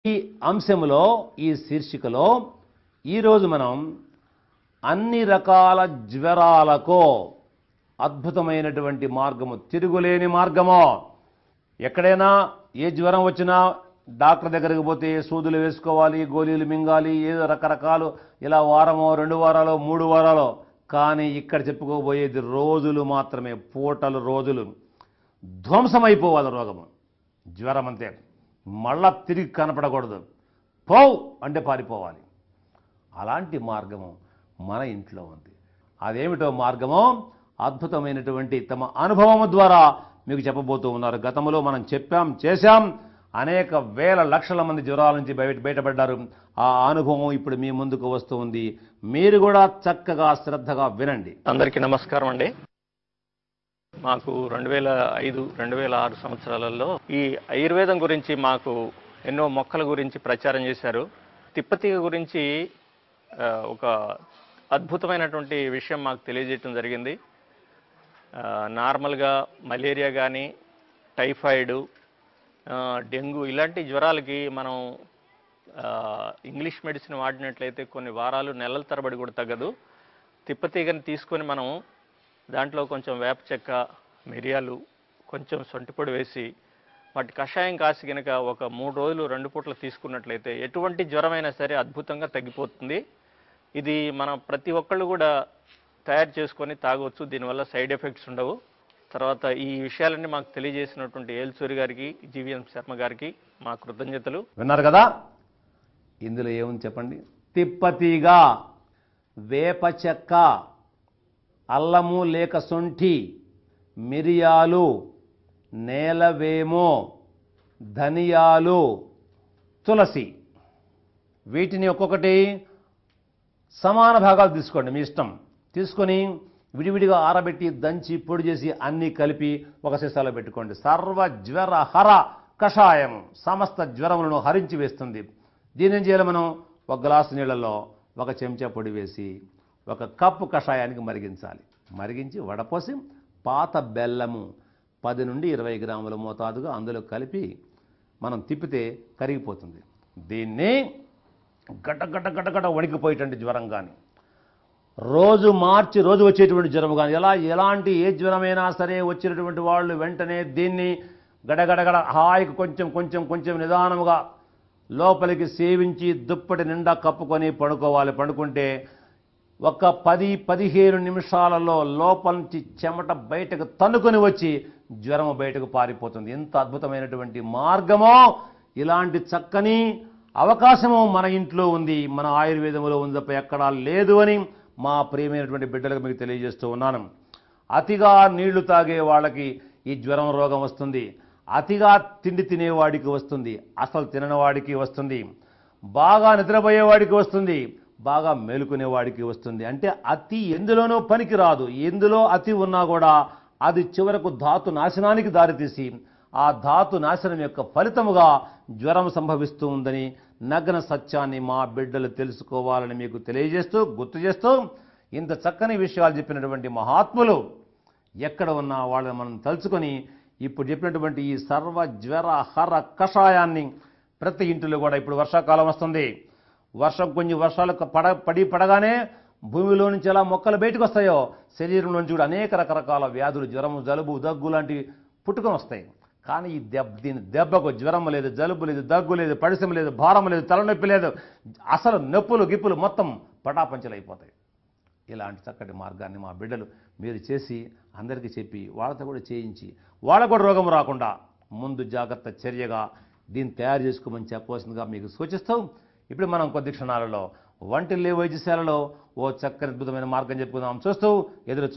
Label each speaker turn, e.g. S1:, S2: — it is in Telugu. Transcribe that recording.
S1: ఈ అంశంలో ఈ శీర్షికలో ఈరోజు మనం అన్ని రకాల జ్వరాలకు అద్భుతమైనటువంటి మార్గము, తిరుగులేని మార్గము. ఎక్కడైనా ఏ జ్వరం వచ్చినా డాక్టర్ దగ్గరికి పోతే సూదులు వేసుకోవాలి, గోళీలు మింగాలి, ఏదో రకరకాలు, ఇలా వారమో 2 వారాలో 3 వారాలో. కానీ ఇక్కడ చెప్పుకోబోయేది రోజులు మాత్రమే, పూటలు రోజులు. ధ్వంసమైపోవాలి రోగము, జ్వరం అంతే. మళ్ళా తిరిగి కనపడకూడదు, పోవు అంటే పారిపోవాలి. అలాంటి మార్గము మన ఇంట్లో ఉంది. అదేమిటో మార్గమో అద్భుతమైనటువంటి తమ అనుభవం ద్వారా మీకు చెప్పబోతూ ఉన్నారు. గతంలో మనం చెప్పాం, చేశాం. అనేక వేల లక్షల మంది జ్వరాల నుంచి బయటపడ్డారు. ఆ అనుభవం ఇప్పుడు మీ ముందుకు వస్తూ ఉంది. మీరు కూడా చక్కగా శ్రద్ధగా వినండి.
S2: అందరికీ నమస్కారం అండి. మాకు 2005, 2006 సంవత్సరాలలో ఈ ఆయుర్వేదం గురించి మాకు ఎన్నో మొక్కల గురించి ప్రచారం చేశారు. తిప్పతీగ గురించి ఒక అద్భుతమైనటువంటి విషయం మాకు తెలియజేయడం జరిగింది. నార్మల్గా మలేరియా కానీ, టైఫాయిడ్, డెంగ్యూ ఇలాంటి జ్వరాలకి మనం ఇంగ్లీష్ మెడిసిన్ వాడినట్లయితే కొన్ని వారాలు, నెలల తరబడి కూడా తగ్గదు. తిప్పతీగని తీసుకొని మనం దాంట్లో కొంచెం వేప చెక్క, మిరియాలు, కొంచెం సొంటిపొడి వేసి వాటి కషాయం కాసి కనుక ఒక 3 రోజులు 2 పూటలు తీసుకున్నట్లయితే ఎటువంటి జ్వరమైనా సరే అద్భుతంగా తగ్గిపోతుంది. ఇది మనం ప్రతి ఒక్కళ్ళు కూడా తయారు చేసుకొని తాగవచ్చు. దీనివల్ల సైడ్ ఎఫెక్ట్స్ ఉండవు. తర్వాత ఈ విషయాలన్నీ మాకు తెలియజేసినటువంటి ఏల్సూరి గారికి, జీవీఎం శర్మ గారికి మా కృతజ్ఞతలు.
S1: విన్నారు కదా, ఇందులో ఏముంది చెప్పండి. తిప్పతీగ, వేప చెక్క, అల్లము లేక సొంఠి, మిరియాలు, నేలవేమో, ధనియాలు, తులసి, వీటిని ఒక్కొక్కటి సమాన భాగాలు తీసుకోండి, మీ ఇష్టం. తీసుకొని విడివిడిగా ఆరబెట్టి దంచి పొడి చేసి అన్నీ కలిపి ఒక సీసాలో పెట్టుకోండి. సర్వ జ్వర హర కషాయం, సమస్త జ్వరములను హరించి వేస్తుంది. దీని ఏం చేయాలి మనం? 1 గ్లాసు నీళ్ళలో 1 చెంచా పొడి వేసి 1 కప్పు కషాయానికి మరిగించాలి. మరిగించి వడపోసి పాత బెల్లము 10 నుండి 20 గ్రాముల మోతాదుగా అందులో కలిపి మనం తిప్పితే కరిగిపోతుంది. దీన్ని గడ్డ గడ్డ గడ్డ గడ్డ వణికిపోయేటువంటి జ్వరం కానీ, రోజు మార్చి రోజు వచ్చేటువంటి జ్వరం కానీ, ఎలాంటి ఏ జ్వరమైనా సరే వచ్చినటువంటి వాళ్ళు వెంటనే దీన్ని గడగడగడ హాయికి కొంచెం కొంచెం కొంచెం నిదానముగా లోపలికి సేవించి దుప్పటి నిండా కప్పుకొని పడుకోవాలి. పడుకుంటే ఒక 10-15 నిమిషాలలో లోపల నుంచి చెమట బయటకు తన్నుకొని వచ్చి జ్వరం బయటకు పారిపోతుంది. ఎంత అద్భుతమైనటువంటి మార్గమో, ఇలాంటి చక్కని అవకాశము మన ఇంట్లో ఉంది, మన ఆయుర్వేదంలో ఉంది తప్ప ఎక్కడా లేదు అని మా ప్రియమైనటువంటి బిడ్డలకు మీకు తెలియజేస్తూ ఉన్నాను. అతిగా నీళ్లు తాగే వాళ్ళకి ఈ జ్వరం రోగం వస్తుంది. అతిగా తిండి తినేవాడికి వస్తుంది, అసలు తిననివాడికి వస్తుంది, బాగా నిద్రపోయేవాడికి వస్తుంది, బాగా మేలుకునేవాడికి వస్తుంది. అంటే అతి ఎందులోనూ పనికి రాదు. ఎందులో అతి ఉన్నా కూడా అది చివరకు ధాతు నాశనానికి దారితీసి ఆ ధాతు నాశనం యొక్క ఫలితముగా జ్వరం సంభవిస్తూ ఉందని నగ్న సత్యాన్ని మా బిడ్డలు తెలుసుకోవాలని మీకు తెలియజేస్తూ, గుర్తు చేస్తూ, ఇంత చక్కని విషయాలు చెప్పినటువంటి మహాత్ములు ఎక్కడ ఉన్నా వాళ్ళని మనం తలుచుకొని ఇప్పుడు చెప్పినటువంటి ఈ సర్వ జ్వర హర కషాయాన్ని ప్రతి ఇంటిలో కూడా, ఇప్పుడు వర్షాకాలం వస్తుంది, కొంచెం వర్షాలు పడగానే భూమిలో నుంచి ఎలా మొక్కలు బయటకు వస్తాయో శరీరం నుంచి కూడా అనేక రకరకాల వ్యాధులు, జ్వరము, జలుబు, దగ్గు లాంటివి పుట్టుకొని వస్తాయి. కానీ ఈ దీని దెబ్బకు జ్వరం లేదు, జలుబు లేదు, దగ్గు లేదు, పడిసెం లేదు, భారం లేదు, తలనొప్పి లేదు, అసలు నొప్పులు గిప్పులు మొత్తం పటాపంచలైపోతాయి. ఇలాంటి చక్కటి మార్గాన్ని మా బిడ్డలు మీరు చేసి అందరికీ చెప్పి వాళ్ళతో కూడా చేయించి వాళ్ళకు కూడా రోగం రాకుండా ముందు జాగ్రత్త చర్యగా దీన్ని తయారు చేసుకోమని చెప్పవలసిందిగా మీకు సూచిస్తాం. ఇప్పుడు మనం కొద్ది క్షణాలలో వంటిల్లే వైద్యశాలలో ఓ చక్కని అద్భుతమైన మార్గం చెప్పుకుందాం. చూస్తూ ఎదురు